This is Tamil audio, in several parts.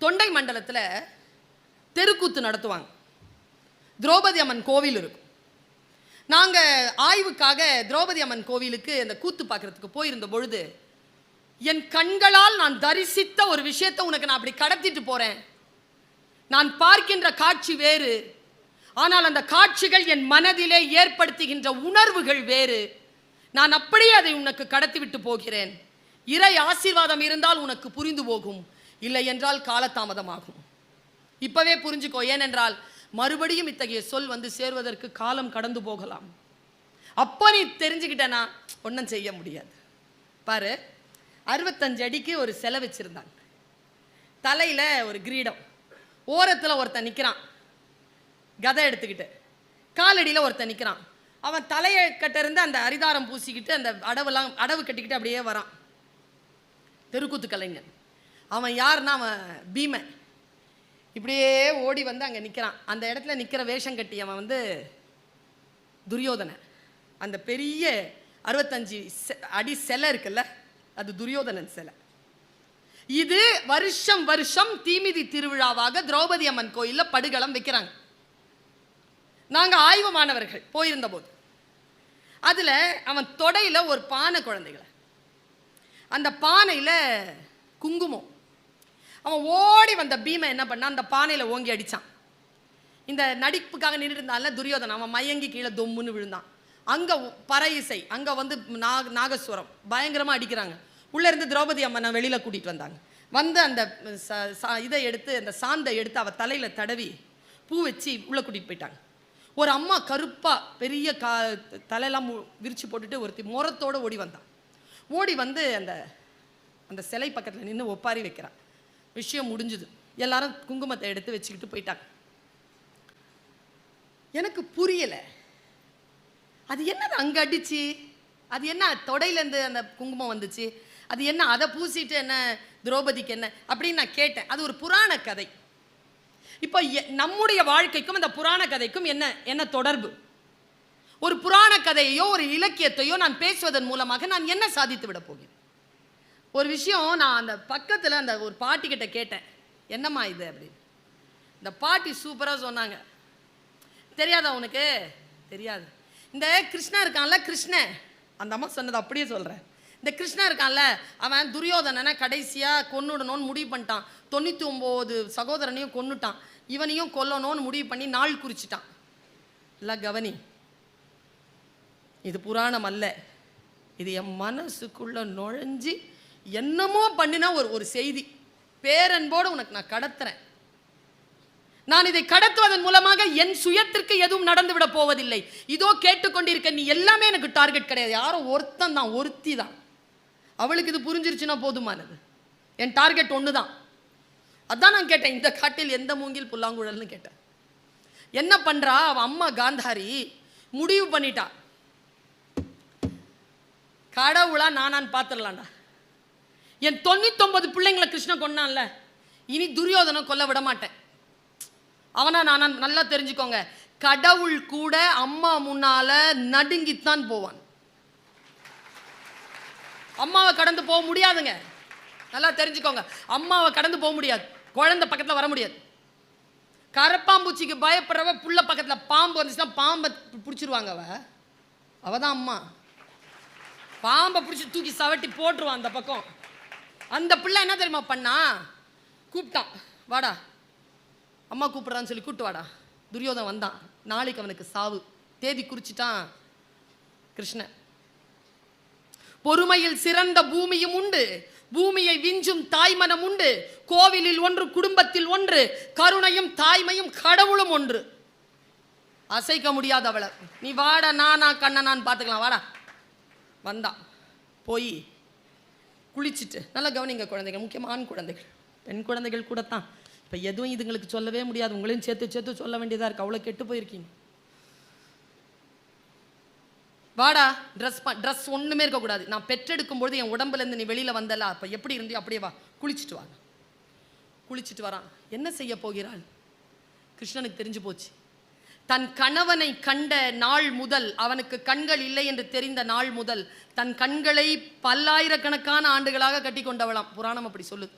தொண்டை மண்டலத்தில் தெருக்கூத்து நடத்துவாங்க. திரௌபதி அம்மன் கோவில் இருக்கும். நாங்கள் ஆய்வுக்காக திரௌபதி அம்மன் கோவிலுக்கு அந்த கூத்து பார்க்கறதுக்கு போயிருந்த பொழுது என் கண்களால் நான் தரிசித்த ஒரு விஷயத்தை உனக்கு நான் அப்படி கடத்திட்டு போறேன். நான் பார்க்கின்ற காட்சி வேறு, ஆனால் அந்த காட்சிகள் என் மனதிலே ஏற்படுத்துகின்ற உணர்வுகள் வேறு. நான் அப்படியே அதை உனக்கு கடத்திவிட்டு போகிறேன். இறை ஆசீர்வாதம் இருந்தால் உனக்கு புரிந்து போகும், இல்லை என்றால் காலதாமதமாகும். இப்பவே புரிஞ்சுக்கோ. ஏனென்றால் மறுபடியும் இத்தகைய சொல் வந்து சேர்வதற்கு காலம் கடந்து போகலாம். அப்போ நீ தெரிஞ்சுக்கிட்டனா ஒன்றும் செய்ய முடியாது. பாரு, 65 அடிக்கு ஒரு சிலை வச்சிருந்தாங்க. தலையில ஒரு கிரீடம், ஓரத்தில் ஒருத்தன் நிற்கிறான் கதை எடுத்துக்கிட்டு, காலடியில் ஒருத்தன் நிற்கிறான். அவன் தலையை கட்டிருந்து அந்த அரிதாரம் பூசிக்கிட்டு அந்த அடவு கட்டிக்கிட்டு அப்படியே வரான். தெருக்கூத்து கலைஞன். அவன் யாருன்னா அவன் பீமன். இப்படியே ஓடி வந்து அங்கே நிற்கிறான். அந்த இடத்துல நிற்கிற வேஷம் கட்டி அவன் வந்து துரியோதனன். அந்த பெரிய 65 அடி சிலை இருக்குல்ல, அது துரியோதனன் சிலை. இது வருஷம் வருஷம் தீமிதி திருவிழாவாக திரௌபதி அம்மன் கோயிலில் படுகளம் வைக்கிறாங்க. நாங்கள் ஆய்வு மாணவர்கள் போயிருந்த போது அதில் அவன் தொடையில் ஒரு பானை குழந்தைகளை, அந்த பானையில் குங்குமம். அவன் ஓடி வந்த பீமை என்ன பண்ணான், அந்த பானையில் ஓங்கி அடித்தான். இந்த நடிப்புக்காக நின்று இருந்தால துரியோதனன் அவன் மயங்கி கீழே தொம்முன்னு விழுந்தான். அங்கே பறை இசை, அங்கே வந்து நாகஸ்வரம் பயங்கரமாக அடிக்கிறாங்க. உள்ளேருந்து திரௌபதி அம்மனை வெளியில் கூட்டிகிட்டு வந்தாங்க. வந்து அந்த இதை எடுத்து, அந்த சாந்தை எடுத்து அவள் தலையில் தடவி பூ வச்சு உள்ளே கூட்டிகிட்டு போயிட்டாங்க. ஒரு அம்மா கருப்பாக பெரிய தலையெல்லாம் விரித்து போட்டுட்டு ஒருத்தி முரத்தோடு ஓடி வந்தான். ஓடி வந்து அந்த அந்த சிலை பக்கத்தில் நின்று ஒப்பாரி வைக்கிறான். விஷயம் முடிஞ்சுது. எல்லாரும் குங்குமத்தை எடுத்து வச்சுக்கிட்டு போயிட்டாங்க. எனக்கு புரியலை, அது என்னது அங்கே அடிச்சு, அது என்ன தொடையிலேருந்து அந்த குங்குமம் வந்துச்சு, அது என்ன அதை பூசிட்டு என்ன திரௌபதிக்கு என்ன அப்படின்னு நான் கேட்டேன். அது ஒரு புராண கதை. இப்போ நம்முடைய வாழ்க்கைக்கும் அந்த புராண கதைக்கும் என்ன என்ன தொடர்பு? ஒரு புராண கதையோ ஒரு இலக்கியத்தையோ நான் பேசுவதன் மூலமாக நான் என்ன சாதித்து விட போகிறேன்? ஒரு விஷயம் நான் அந்த பக்கத்தில் அந்த ஒரு பாட்டிக்கிட்ட கேட்டேன், என்னம்மா இது அப்படின்னு. இந்த பாட்டி சூப்பராக சொன்னாங்க. தெரியாதா உனக்கு? தெரியாது. இந்த கிருஷ்ணா இருக்கான்ல, கிருஷ்ணன், அந்த அம்மா சொன்னது அப்படியே சொல்கிறேன். இந்த கிருஷ்ணன் இருக்கான்ல, அவன் துரியோதனனை கடைசியாக கொன்னுடணும்னு முடிவு பண்ணிட்டான். 99 சகோதரனையும் கொன்னுட்டான். இவனையும் கொல்லணும்னு முடிவு பண்ணி நாள் குறிச்சிட்டான். இல்லை கவனி, இது புராணம் அல்ல. இது என் மனசுக்குள்ள நுழைஞ்சி என்னமோ பண்ணினா ஒரு செய்தி. பேரன்போடு உனக்கு நான் கடத்துறேன். நான் இதை கடத்துவதன் மூலமாக என் சுயத்திற்கு எதுவும் நடந்து விட போவதில்லை. இதோ கேட்டுக்கொண்டிருக்க நீ எல்லாமே எனக்கு டார்கெட் கிடையாது. யாரோ ஒருத்தன் தான், ஒருத்தி தான். அவளுக்கு இது புரிஞ்சிருச்சுன்னா போதுமானது. என் டார்கெட் ஒன்று தான். அதான் நான் கேட்டேன், இந்த காட்டில் எந்த மூங்கில் புல்லாங்குழல்னு கேட்டேன். என்ன பண்றா அவன் அம்மா காந்தாரி? முடிவு பண்ணிட்டா, கடவுளா நானான்னு பார்த்துடலாம்டா. என் 99 பிள்ளைங்களை கிருஷ்ணன் கொன்னான்ல, இனி துரியோதனை கொல்ல விட மாட்டேன். அவனா நானா நல்லா தெரிஞ்சுக்கோங்க. கடவுள் கூட அம்மா முன்னால நடுங்கித்தான் போவான். அம்மாவை கடந்து போக முடியாதுங்க. நல்லா தெரிஞ்சுக்கோங்க, அம்மாவை கடந்து போக முடியாது. குழந்தை பக்கத்தில் வர முடியாது. கரப்பாம்பூச்சிக்கு பயப்படுறவ புள்ள பக்கத்தில் பாம்பு வந்துச்சுன்னா பாம்பை பிடிச்சிருவாங்க. அவதான் அம்மா. பாம்பை பிடிச்சி தூக்கி சவட்டி போட்டுருவான் அந்த பக்கம். அந்த பிள்ளை என்ன தெரியுமா பண்ணா, கூப்பிட்டான், வாடா அம்மா கூப்பிட்றான்னு சொல்லி கூப்பிட்டு வாடா. துரியோதன் வந்தான். நாளைக்கு அவனுக்கு சாவு தேதி குறிச்சிட்டான் கிருஷ்ணன். பொறுமையில் சிறந்த பூமியும் உண்டு, பூமியை விஞ்சும் தாய்மனம் உண்டு. கோவிலில் ஒன்று, குடும்பத்தில் ஒன்று, கருணையும் தாய்மையும் கடவுளும் ஒன்று. அசைக்க முடியாது அவளை. நீ வாடா, நானா கண்ணனான்னு பார்த்துக்கலாம், வாடா. வந்தான். போய் குளிச்சுட்டு, நல்லா கவனிங்க குழந்தைகள், முக்கியமான குழந்தைகள், பெண் குழந்தைகள் கூட தான். இப்போ எதுவும் இதுங்களுக்கு சொல்லவே முடியாது. உங்களையும் சேர்த்து சேர்த்து சொல்ல வேண்டியதாக இருக்குது. அவ்வளோ கெட்டு போயிருக்கீங்க. வாடா, ட்ரெஸ் ஒன்றுமே இருக்கக்கூடாது. நான் பெற்றெடுக்கும்பொழுது என் உடம்புலேருந்து நீ வெளியில் வந்தல, அப்போ எப்படி இருந்தியோ அப்படியே வா, குளிச்சுட்டு வா. குளிச்சுட்டு வரான். என்ன செய்ய போகிறாள்? கிருஷ்ணனுக்கு தெரிஞ்சு போச்சு. தன் கணவனை கண்ட நாள் முதல், அவனுக்கு கண்கள் இல்லை என்று தெரிந்த நாள் முதல், தன் கண்களை பல்லாயிரக்கணக்கான ஆண்டுகளாக கட்டி கொண்டவளாம். புராணம் அப்படி சொல்லுது.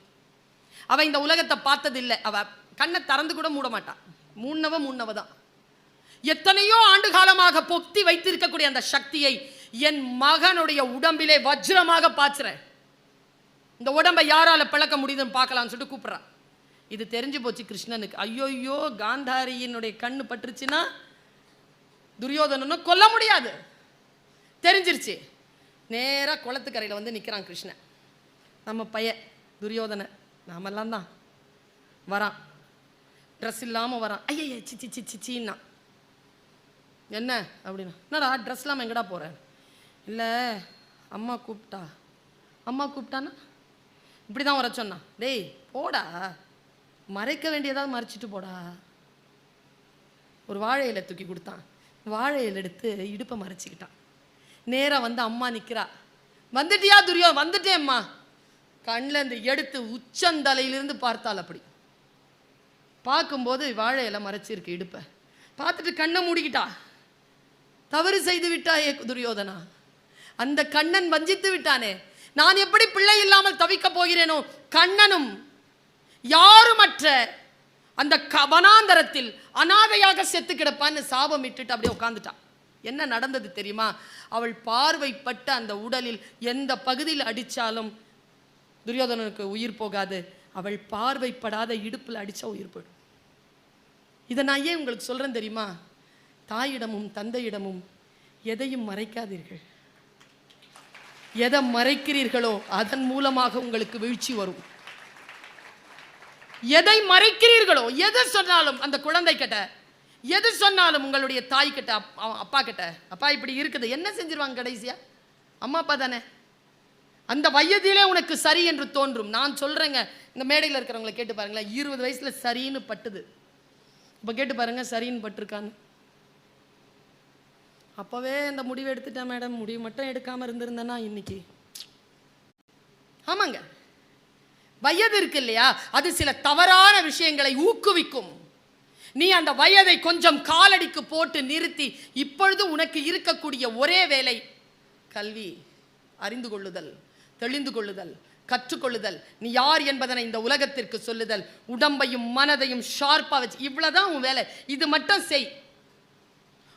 அவ இந்த உலகத்தை பார்த்தது இல்லை. அவ கண்ணை திறந்து கூட மூட மாட்டான். மூணவ தான். எத்தனையோ ஆண்டு காலமாக பொத்தி வைத்திருக்கக்கூடிய அந்த சக்தியை என் மகனுடைய உடம்பிலே வஜ்ரமாக பாய்ச்சுறேன். இந்த உடம்பை யாரால பிளக்க முடியுதுன்னு பார்க்கலாம்னு சொல்லிட்டு கூப்பிடுறான். இது தெரிஞ்சு போச்சு கிருஷ்ணனுக்கு. ஐயோயோ, காந்தாரியினுடைய கண்ணு பட்டுருச்சுன்னா துரியோதனனும் கொல்ல முடியாது தெரிஞ்சிருச்சு. நேரா குளத்துக்கரையில் வந்து நிற்கிறான் கிருஷ்ணன். நம்ம பையன் துரியோதன நாமெல்லாம் தான் வரான். ட்ரெஸ் இல்லாமல் வரான். ஐயா சிச்சி சிச்சின்னா என்ன அப்படின்னா, என்னடா ட்ரெஸ் இல்லாமல் எங்கடா போகிறேன்? இல்லை அம்மா கூப்பிட்டானா இப்படி தான் வர சொன்னான். டேய் போடா, மறைக்க வேண்டியதாவது மறைச்சிட்டு போடா. ஒரு வாழை இலை தூக்கி கொடுத்தான். வாழை இலை எடுத்து இடுப்பை மறைச்சிக்கிட்டான். நேராக வந்து அம்மா நிற்கிறா. வந்துட்டியா துரியோ? வந்துட்டேன் அம்மா. கண்ணில் இந்த எடுத்து உச்சந்தலையிலிருந்து பார்த்தாள். அப்படி பார்க்கும்போது வாழை இலை மறைச்சிருக்கு இடுப்பை. பார்த்துட்டு கண்ணை மூடிக்கிட்டா. தவறு செய்து விட்டாயே துரியோதனா, அந்த கண்ணன் வஞ்சித்து விட்டானே, நான் எப்படி பிள்ளை இல்லாமல் தவிக்க போகிறேனோ, கண்ணனும் யாருமற்ற அந்த வனாந்தரத்தில் அனாதையாக செத்து கிடப்பான்னு சாபம் இட்டுட்டு அப்படியே உட்காந்துட்டான். என்ன நடந்தது தெரியுமா? அவள் பார்வைப்பட்ட அந்த உடலில் எந்த பகுதியில் அடித்தாலும் துரியோதனனுக்கு உயிர் போகாது. அவள் பார்வைப்படாத இடுப்பில் அடித்தா உயிர் போயிடும். இதை நான் ஏன் உங்களுக்கு சொல்கிறேன் தெரியுமா? தாயிடமும் தந்தையிடமும் எதையும் மறைக்காதீர்கள். எதை மறைக்கிறீர்களோ அதன் மூலமாக உங்களுக்கு வீழ்ச்சி வரும். எதை மறைக்கிறீர்களோ, எது சொன்னாலும் அந்த குழந்தை கிட்ட, எது சொன்னாலும் உங்களுடைய தாய் கிட்ட, அப்பா கிட்ட, அப்பா இப்படி இருக்குது என்ன செஞ்சிருவாங்க கடைசியா? அம்மா அப்பா தானே. அந்த வயதிலே உனக்கு சரி என்று தோன்றும். நான் சொல்றேங்க, இந்த மேடையில் இருக்கிறவங்களை கேட்டு பாருங்களேன். 20 வயசுல சரின்னு பட்டுது. இப்போ கேட்டு பாருங்க சரின்னு பட்டிருக்கான்னு. அப்பவே இந்த முடிவு எடுத்துட்டேன் மேடம், முடிவு மட்டும் எடுக்காம இருந்திருந்தேன்னா இன்னைக்கு. ஆமாங்க, வயது இருக்கு இல்லையா, அது சில தவறான விஷயங்களை ஊக்குவிக்கும். நீ அந்த வயதை கொஞ்சம் காலடிக்கு போட்டு நிறுத்தி, இப்பொழுது உனக்கு இருக்கக்கூடிய ஒரே வேலை கல்வி, அறிந்து கொள்ளுதல், தெளிந்து கொள்ளுதல், கற்றுக்கொள்ளுதல், நீ யார் என்பதனை இந்த உலகத்திற்கு சொல்லுதல், உடம்பையும் மனதையும் ஷார்ப்பா வச்சு, இவ்வளவுதான் உன் வேலை. இது மட்டும் செய்.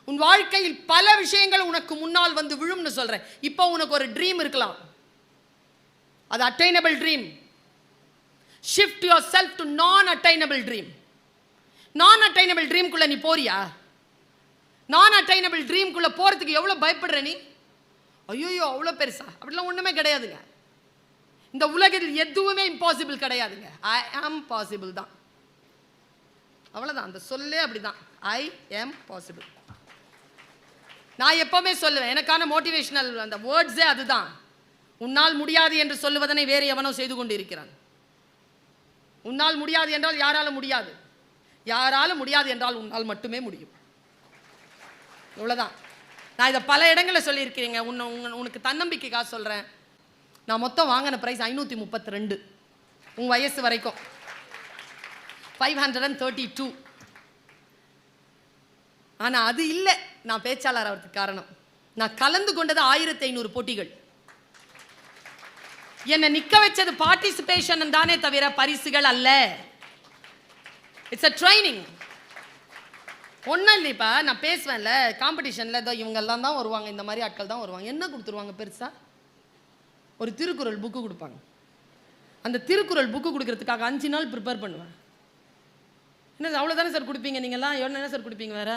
உன் வாழ்க்கையில் பல விஷயங்கள் உனக்கு முன்னால் வந்து விழும்னு சொல்றேன். இப்போ உனக்கு ஒரு ட்ரீம் இருக்கலாம், அது attainable dream. Shift your self to நான் அட்டைனபிள் ட்ரீம். நான் அட்டைனபிள் ட்ரீம்குள்ள நீ போறியா? நான் அட்டைனபிள் ட்ரீம்குள்ள போறதுக்கு எவ்வளவு பயப்படுற நீ? ஐயோ அவ்வளோ பெருசா? அப்படிலாம் ஒண்ணுமே கிடையாதுங்க. இந்த உலகத்தில் எதுவுமே இம்பாசிபிள் கிடையாதுங்க. ஐ ஆம் பாசிபிள் தான், அவ்வளவுதான். அந்த சொல்லே அப்படிதான், ஐ ஆம் பாசிபிள். நான் எப்பவுமே சொல்லுவேன், எனக்கான மோட்டிவேஷனல் அந்த வேர்ட்ஸே அதுதான். உன்னால் முடியாது என்று சொல்லுவதனை வேறு எவனோ செய்து கொண்டு இருக்கிறான். உன்னால் முடியாது என்றால் யாரால முடியாது, யாரால முடியாது என்றால் உன்னால் மட்டுமே முடியும். இவ்வளவுதான். நான் இதை பல இடங்களில் சொல்லியிருக்கிறீங்க. உனக்கு தன்னம்பிக்கைக்காக சொல்றேன். நான் மொத்தம் வாங்கின பிரைஸ் 532. உங்க வயசு வரைக்கும் 532. ஆனா அது இல்லை நான் பேச்சாளர் ஆகிறதுக்கு காரணம். நான் கலந்து கொண்டது 1500 போட்டிகள். என்னை நிக்க வச்சது பார்ட்டிசிபேஷன் தானே தவிர பரிசுகள் அல்ல. It's a training. ஒன்றும் இல்லைப்பா, நான் பேசுவேன்ல காம்படிஷனில், இதோ இவங்கெல்லாம் தான் வருவாங்க, இந்த மாதிரி ஆட்கள் தான் வருவாங்க. என்ன கொடுத்துருவாங்க பெருசா? ஒரு திருக்குறள் புக்கு கொடுப்பாங்க. அந்த திருக்குறள் புக்கு கொடுக்கறதுக்காக 5 நாள் ப்ரிப்பேர் பண்ணுவேன். என்ன அவ்வளோதானே சார் கொடுப்பீங்க நீங்கள்லாம்? என்ன சார் கொடுப்பீங்க வேற?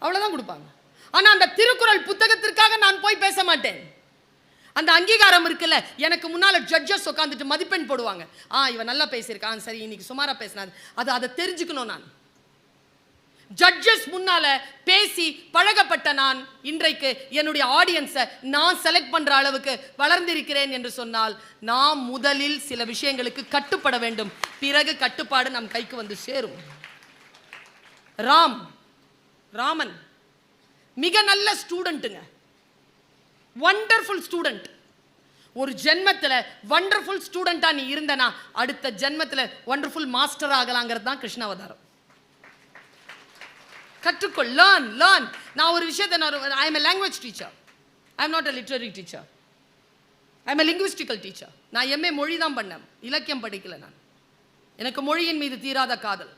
அவ்வளோதான் கொடுப்பாங்க. ஆனால் அந்த திருக்குறள் புத்தகத்திற்காக நான் போய் பேச மாட்டேன். அந்த அங்கீகாரம் இருக்குல்ல, எனக்கு முன்னால் ஜட்ஜஸ் உட்காந்துட்டு மதிப்பெண் போடுவாங்க. இவன் நல்லா பேசியிருக்கான், சரி இன்னைக்கு சுமாரா பேசினாது, அதை தெரிஞ்சுக்கணும். நான் ஜட்ஜஸ் முன்னால பேசி பழகப்பட்ட நான் இன்றைக்கு என்னுடைய ஆடியன்ஸை நான் செலக்ட் பண்ற அளவுக்கு வளர்ந்திருக்கிறேன் என்று சொன்னால், நாம் முதலில் சில விஷயங்களுக்கு கட்டுப்பட வேண்டும், பிறகு கட்டுப்பாடு நம் கைக்கு வந்து சேரும். ராமன் மிக நல்ல ஸ்டூடெண்ட்டுங்க, வண்டர்ஃபுல் ஸ்டூடெண்ட். ஒரு ஜென்மத்தில் வண்டர்ஃபுல் ஸ்டூடெண்டா நீ இருந்தனா, அடுத்த ஜென்மத்தில் வண்டர்ஃபுல் மாஸ்டர் ஆகலாங்கிறது தான் கிருஷ்ணாவதாரம். கற்றுக்கொள், லேர்ன். நான் ஒரு விஷயத்தை, I am a language teacher, I am not a literary teacher. I am a linguistical teacher. நான் எம்ஏ மொழி தான் பண்ணேன், இலக்கியம் படிக்கல. நான் எனக்கு மொழியின் மீது தீராத காதல்.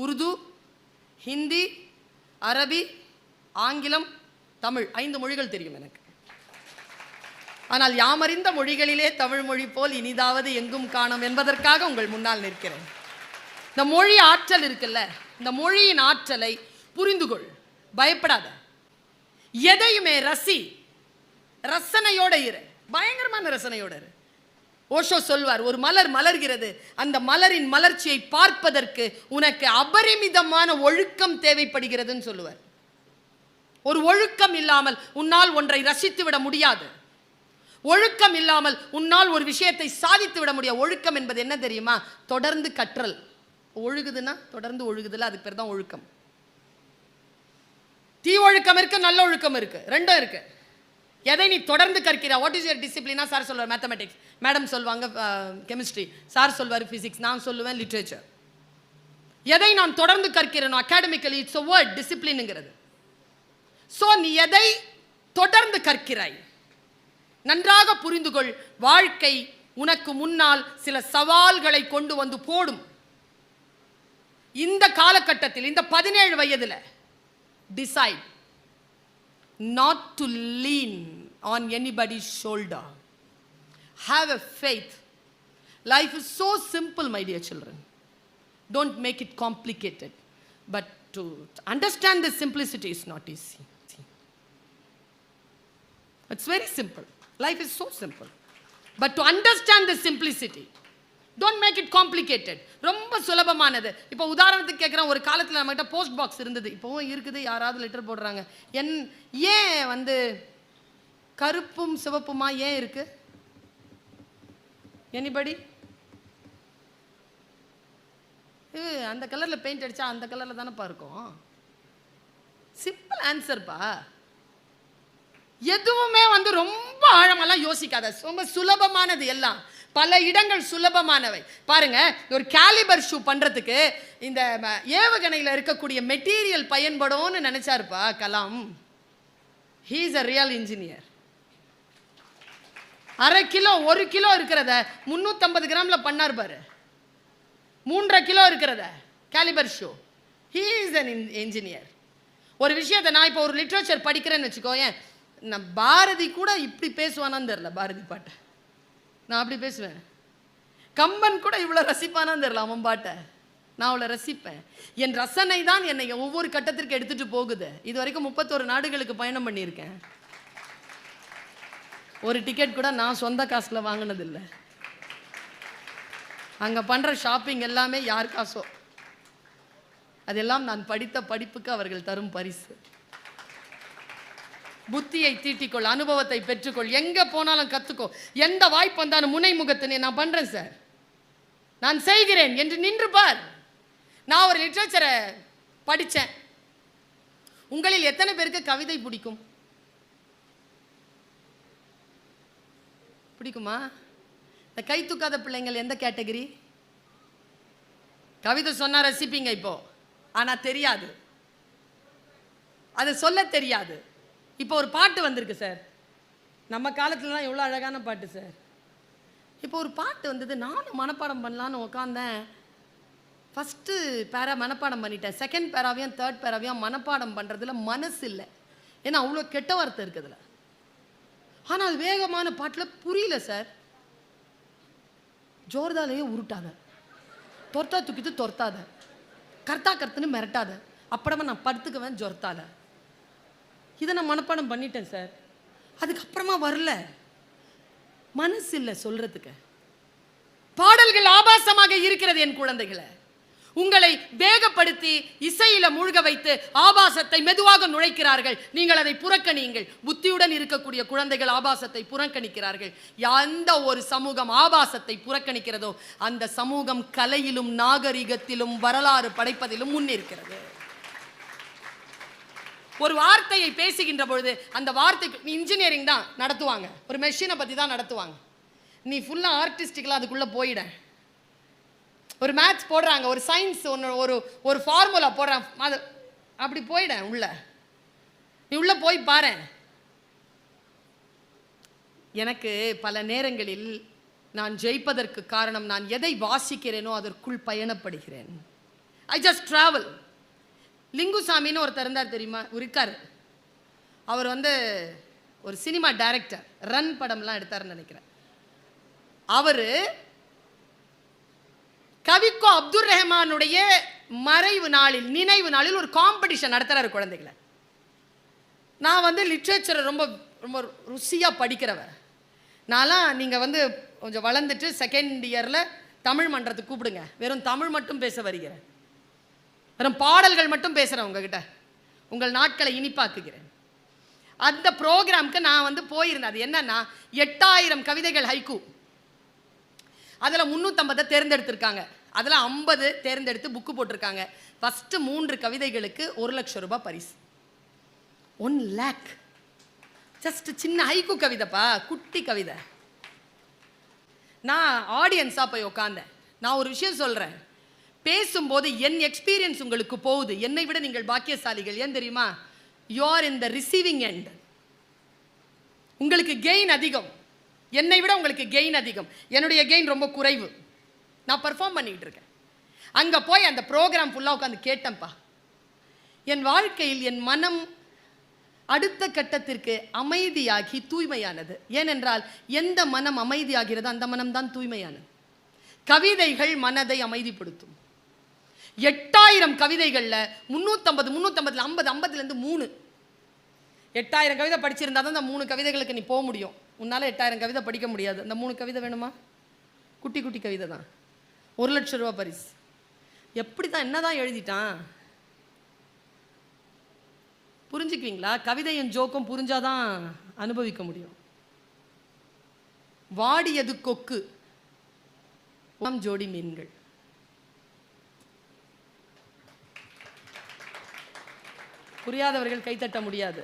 உருது, ஹிந்தி, அரபி, ஆங்கிலம், தமிழ் 5 மொழிகள் தெரியும் எனக்கு. ஆனால் யாமறிந்த மொழிகளிலே தமிழ் மொழி போல் இனிதாவது எங்கும் காணோம் என்பதற்காக உங்கள் முன்னால் நிற்கிறேன். இந்த மொழி ஆற்றல் இருக்குல்ல, இந்த மொழியின் ஆற்றலை புரிந்து கொள், பயப்படாத. எதையுமே ரசி, ரசனையோட இரு, பயங்கரமான ரசனையோட இரு. ஓஷோ சொல்வார், ஒரு மலர் மலர்கிறது, அந்த மலரின் மலர்ச்சியை பார்ப்பதற்கு உனக்கு அபரிமிதமான ஒழுக்கம் தேவைப்படுகிறதுன்னு சொல்லுவார். ஒரு ஒழுக்கம் இல்லாமல் உன்னால் ஒன்றை ரசித்து விட முடியாது. ஒழுக்கம் இல்லாமல் உன்னால் ஒரு விஷயத்தை சாதித்து விட முடியாது. ஒழுக்கம் என்பது என்ன தெரியுமா? தொடர்ந்து கற்றல். ஒழுகுதுன்னா தொடர்ந்து ஒழுகுதுல, அதுக்கு பேர் தான் ஒழுக்கம். தீ ஒழுக்கம் இருக்கு, நல்ல ஒழுக்கம் இருக்கு, ரெண்டும் இருக்கு. எதை நீ தொடர்ந்து கற்கிற, வாட் இஸ் யுவர் டிசிப்ளினா? சார் சொல்வார் மேத்தமெட்டிக்ஸ், மேடம் சொல்வாங்க கெமிஸ்ட்ரி, சார் சொல்வார் பிசிக்ஸ், நான் சொல்லுவேன் லிட்ரேச்சர். எதை நான் தொடர்ந்து கற்கிறேனோ academically it's a word, டிசிப்ளின்ங்கிறது. So நீ எதை தொடர்ந்து கற்கிறாய், நன்றாக புரிந்து கொள். வாழ்க்கை உனக்கு முன்னால் சில சவால்களை கொண்டு வந்து போடும். இந்த காலகட்டத்தில், இந்த 17 வயதில் decide not to lean on anybody's shoulder. Have a faith. Life is so simple, my dear children. Don't make it complicated. But to understand the simplicity is not easy. It's very simple. Life is so simple. But to understand the simplicity, don't make it complicated. ரொம்ப சுலபமானது. இப்போ உதாரணத்துக்கு கேட்குறேன், ஒரு காலத்தில் நம்மகிட்ட போஸ்ட் பாக்ஸ் இருந்தது, இப்போவும் இருக்குது, யாராவது லெட்டர் போடுறாங்க. ஏன் கருப்பும் சிவப்புமா ஏன் இருக்கு? எனிபடி? அந்த கலரில் பெயிண்ட் அடித்தா அந்த கலரில் தானேப்பா இருக்கும். சிம்பிள் ஆன்சர்ப்பா. எதுவுமே ரொம்ப ஆழமெல்லாம் யோசிக்காத, ரொம்ப சுலபமானது எல்லாம். பல இடங்கள் சுலபமானவை. பாருங்க, ஒரு கேலிபர் ஷூ பண்றதுக்கு இந்த ஏவுகணையில் இருக்கக்கூடிய மெட்டீரியல் பயன்படும்னு நினைச்சாருப்பா Kalam. He is a real engineer. 1/2 kilo 1 kilo இருக்கிறத 350 கிராம்ல பண்ணார் பாரு. 3.5 கிலோ இருக்கிறத caliper shoe. He is an engineer. ஒரு விஷயத்தை நான் இப்போ ஒரு லிட்ரேச்சர் படிக்கிறேன்னு வச்சுக்கோயேன், நான் பாரதி கூட இப்படி பேசுவானான்னு தெரியல. பாரதி பாட்டை நான் அப்படி பேசுவேன். கம்பன் கூட இவ்வளோ ரசிப்பானான்னு தெரியல அவன் பாட்டை. நான் அவளை ரசிப்பேன். என் ரசனை தான் என்னை ஒவ்வொரு கட்டத்திற்கு எடுத்துட்டு போகுது. இது வரைக்கும் 31 நாடுகளுக்கு பயணம் பண்ணியிருக்கேன். ஒரு டிக்கெட் கூட நான் சொந்த காசில் வாங்கினதில்லை. அங்கே பண்ணுற ஷாப்பிங் எல்லாமே யார் காசோ, அதெல்லாம் நான் படித்த படிப்புக்கு அவர்கள் தரும் பரிசு. புத்தியை தீட்டிக்கொள், அனுபவத்தை பெற்றுக்கொள், எங்க போனாலும் கத்துக்கோ. எந்த வாய்ப்பு வந்தாலும் முனை முகத்தினை நான் பண்றேன் சார், நான் செய்கிறேன் என்று நின்று பார். நான் ஒரு லிட்ரேச்சரை படித்தேன். உங்களில் எத்தனை பேருக்கு கவிதை பிடிக்கும்? பிடிக்குமா? இந்த கை தூக்காத பிள்ளைங்கள் எந்த கேட்டகரி? கவிதை சொன்னா ரசிப்பீங்க இப்போ, ஆனா தெரியாது, அது சொல்ல தெரியாது. இப்போ ஒரு பாட்டு வந்திருக்கு சார், நம்ம காலத்துலலாம் எவ்வளோ அழகான பாட்டு சார். இப்போ ஒரு பாட்டு வந்தது, நானும் மனப்பாடம் பண்ணலான்னு உட்காந்தேன். ஃபஸ்ட்டு பேரா மனப்பாடம் பண்ணிட்டேன், செகண்ட் பேராவையும் தேர்ட் பேராவையும் மனப்பாடம் பண்ணுறதுல மனசு இல்லை. ஏன்னா அவ்வளோ கெட்ட வார்த்தை இருக்குதுல. ஆனால் அது வேகமான பாட்டில் புரியல சார். ஜோர்தாலேயே உருட்டாத, தொர்த்தா தூக்கிட்டு தொர்த்தாத, கர்த்தா கர்த்துன்னு மிரட்டாத, அப்புறமா நான் படுத்துக்குவேன் ஜொர்த்தால. இதை நான் மனப்பாடம் பண்ணிட்டேன் சார். அதுக்கப்புறமா வரல, மனசு இல்லை சொல்றதுக்கு. பாடல்கள் ஆபாசமாக இருக்கிறது என் குழந்தைகளை. உங்களை வேகப்படுத்தி இசையில மூழ்க வைத்து ஆபாசத்தை மெதுவாக நுழைக்கிறார்கள். நீங்கள் அதை புறக்கணியுங்கள். புத்தியுடன் இருக்கக்கூடிய குழந்தைகள் ஆபாசத்தை புறக்கணிக்கிறார்கள். எந்த ஒரு சமூகம் ஆபாசத்தை புறக்கணிக்கிறதோ அந்த சமூகம் கலையிலும் நாகரிகத்திலும் வரலாறு படைப்பதிலும் முன்னிருக்கிறது. ஒரு வார்த்தையை பேசுகின்ற பொழுது அந்த வார்த்தைக்கு இன்ஜினியரிங் தான் நடத்துவாங்க, ஒரு மெஷினை பற்றி தான் நடத்துவாங்க. நீ ஃபுல்லாக ஆர்டிஸ்டிக்கலாக அதுக்குள்ளே போயிட. ஒரு மேத்ஸ் போடுறாங்க, ஒரு சயின்ஸ் ஒன்று, ஒரு ஃபார்முலா போடுறாங்க, அது அப்படி போயிட உள்ள. நீ உள்ளே போய் பாரு, எனக்கு பல நேரங்களில் நான் ஜெயிப்பதற்கு காரணம் நான் எதை வாசிக்கிறேனோ அதற்குள் பயணப்படுகிறேன். I just travel. லிங்குசாமின்னு ஒருத்தர் இருந்தார் தெரியுமா? இருக்கார். அவர் ஒரு சினிமா டைரக்டர், ரன் படம்லாம் எடுத்தாருன்னு நினைக்கிறேன். அவர் கவிக்கோ அப்துல் ரஹ்மானுடைய மறைவு நாளில், நினைவு நாளில் ஒரு காம்படிஷன் நடத்துறாரு குழந்தைகளை. நான் லிட்ரேச்சரை ரொம்ப ரொம்ப ருசியாக படிக்கிறவர். நான்லாம் நீங்கள் கொஞ்சம் வளர்ந்துட்டு செகண்ட் இயரில் தமிழ் மன்றத்துக்கு கூப்பிடுங்க, வெறும் தமிழ் மட்டும் பேச வருகிறேன், வெறும் பாடல்கள் மட்டும் பேசுகிறேன் உங்ககிட்ட, உங்கள் நாட்களை இனிப்பாக்குகிறேன். அந்த ப்ரோக்ராம்க்கு நான் போயிருந்தேன். அது என்னன்னா 8000 கவிதைகள் ஹைக்கூ. அதில் 350 தேர்ந்தெடுத்திருக்காங்க. அதில் 50 தேர்ந்தெடுத்து புக்கு போட்டிருக்காங்க. ஃபஸ்ட்டு 3 கவிதைகளுக்கு 1,00,000 ரூபாய் பரிசு. 1 lakh. ஜஸ்ட் சின்ன ஹைக்கூ கவிதைப்பா, குட்டி கவிதை. நான் ஆடியன்ஸாக போய் உட்காந்தேன். நான் ஒரு விஷயம் சொல்கிறேன், பேசும்போது என் எக்ஸ்பீரியன்ஸ் உங்களுக்கு போகுது. என்னை விட நீங்கள் பாக்கியசாலிகள். ஏன் தெரியுமா? You are in the receiving end. உங்களுக்கு கெயின் அதிகம், என்னை விட உங்களுக்கு கெயின் அதிகம். என்னுடைய கெயின் ரொம்ப குறைவு. நான் பர்ஃபார்ம் பண்ணிக்கிட்டு இருக்கேன். அங்கே போய் அந்த ப்ரோக்ராம் ஃபுல்லாக உட்காந்து கேட்டேன்ப்பா. என் வாழ்க்கையில் என் மனம் அடுத்த கட்டத்திற்கு அமைதியாகி தூய்மையானது. ஏனென்றால் எந்த மனம் அமைதியாகிறதோ அந்த மனம்தான் தூய்மையானது. கவிதைகள் மனதை அமைதிப்படுத்தும். 8000 கவிதைகளில் 350, 350, 50, 50லேருந்து 3. 8000 கவிதை படிச்சிருந்தா தான் அந்த 3 கவிதைகளுக்கு நீ போக முடியும். உன்னால் 8000 கவிதை படிக்க முடியாது. அந்த 3 கவிதை வேணுமா? குட்டி குட்டி கவிதை தான். 1,00,000 ரூபாய் பரிசு. எப்படி தான் என்னதான் எழுதிட்டான் புரிஞ்சுக்குவீங்களா? கவிதையின் ஜோக்கம் புரிஞ்சாதான் அனுபவிக்க முடியும். வாடியது கொக்கு, ஜோடி மீன்கள். புரியாதவர்கள் கைத்தட்ட முடியாது.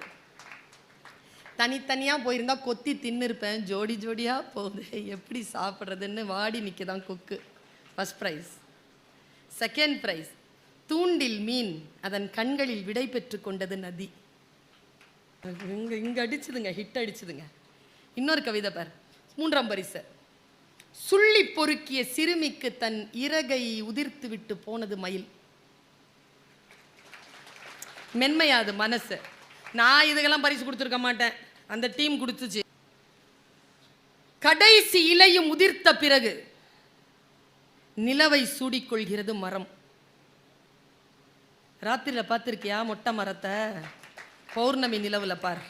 தனித்தனியா போயிருந்தா கொத்தி தின்னுருப்பேன். ஜோடி ஜோடியா போகுது, எப்படி சாப்பிட்றதுன்னு வாடி நிற்கதான் கொக்கு. First prize. செகண்ட் ப்ரைஸ், தூண்டில் மீன் அதன் கண்களில் விடை பெற்று கொண்டது நதி. இங்க அடிச்சுதுங்க, ஹிட் அடிச்சுதுங்க. இன்னொரு கவிதை பார், 3ஆம் பரிசு. சுள்ளி பொறுக்கிய சிறுமிக்கு தன் இறகை உதிர்த்து விட்டு போனது மயில். மென்மையாது மனசு. நான் இதுக்கெல்லாம் பரிசு கொடுத்துருக்க மாட்டேன், அந்த டீம் கொடுத்துச்சு. கடைசி இலையும் உதிர்த்த பிறகு நிலவை சூடிக்கொள்கிறது மரம். ராத்திரியில் பார்த்துருக்கியா மொட்டை மரத்தை? பௌர்ணமி நிலவுல பார்.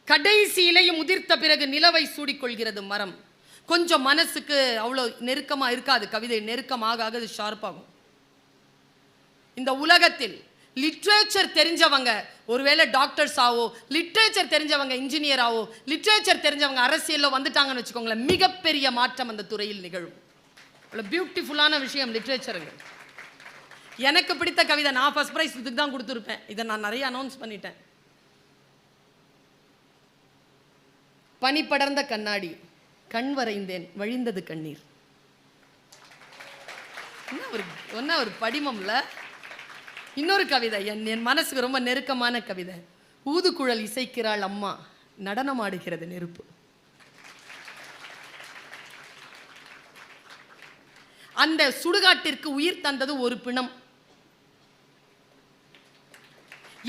கடைசி இலையும் உதிர்த்த பிறகு நிலவை சூடிக்கொள்கிறது மரம். கொஞ்சம் மனசுக்கு அவ்வளோ நெருக்கமாக இருக்காது கவிதை. நெருக்கமாக அது ஷார்ப்பாகும். இந்த உலகத்தில் லிட்ரேச்சர் தெரிஞ்சவங்க ஒருவேளை டாக்டர்ஸ் ஆவோ, லிட்ரேச்சர் தெரிஞ்சவங்க இன்ஜினியர் ஆவோ, லிட்ரேச்சர் தெரிஞ்சவங்க அரசியலில் வந்துட்டாங்கன்னு வச்சுக்கோங்களேன், மிகப்பெரிய மாற்றம் அந்த துறையில் நிகழும். அவ்வளோ பியூட்டிஃபுல்லான விஷயம் லிட்ரேச்சருங்க. எனக்கு பிடித்த கவிதை, நான் ஃபர்ஸ்ட் ப்ரைஸ் இதுக்கு தான் கொடுத்துருப்பேன். இதை நான் நிறைய அனௌன்ஸ் பண்ணிட்டேன். பனி படர்ந்த கண்ணாடி, கண் வரைந்தேன் வழிந்தது கண்ணீர். என்ன ஒரு படிமம்ல. இன்னொரு கவிதை என் மனசுக்கு ரொம்ப நெருக்கமான கவிதை. ஊதுகுழல் இசைக்கிறாள் அம்மா, நடனம் ஆடுகிறது நெருப்பு. அந்த சுடுகாட்டிற்கு உயிர் தந்தது ஒரு பிணம்.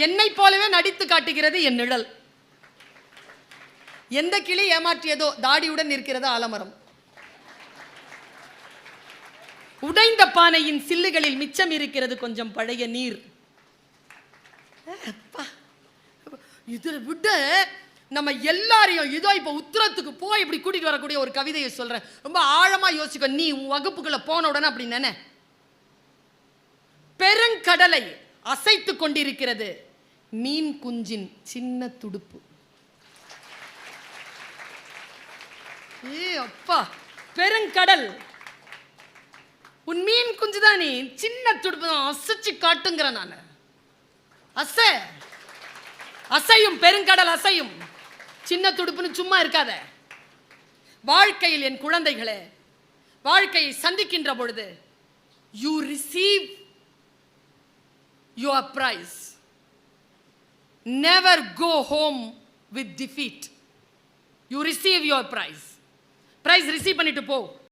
என்னை போலவே நடித்து காட்டுகிறது என் நிழல். எந்த கிளி ஏமாற்றியதோ தாடியுடன் இருக்கிறதோ ஆலமரம். உடைந்த பானையின் சில்லுகளில் மிச்சம் இருக்கிறது கொஞ்சம் பழைய நீர். இதில் விட நம்ம எல்லாரையும் இதோ இப்போ உத்தரத்துக்கு போய் இப்படி கூட்டிட்டு வரக்கூடிய ஒரு கவிதையை சொல்றேன். ரொம்ப ஆழமா யோசிக்க. நீ உன் வகுப்புக்குள்ள போன உடனே அப்படி நினை. பெருங்கடலை அசைத்து கொண்டிருக்கிறது மீன் குஞ்சின் சின்ன துடுப்பு. அப்பா, பெருங்கடல் உன் மீன் குஞ்சு தான், நீ சின்ன துடுப்பு தான், அசைச்சு காட்டுங்கிற நான். அசையும் பெருங்கடல் அசையும், சின்ன துடுப்புன்னு சும்மா இருக்காத. வாழ்க்கையில் என் குழந்தைகளே, வாழ்க்கையை சந்திக்கின்ற பொழுது you receive your prize. Never go home with defeat. You receive your prize receive பண்ணிட்டு போ.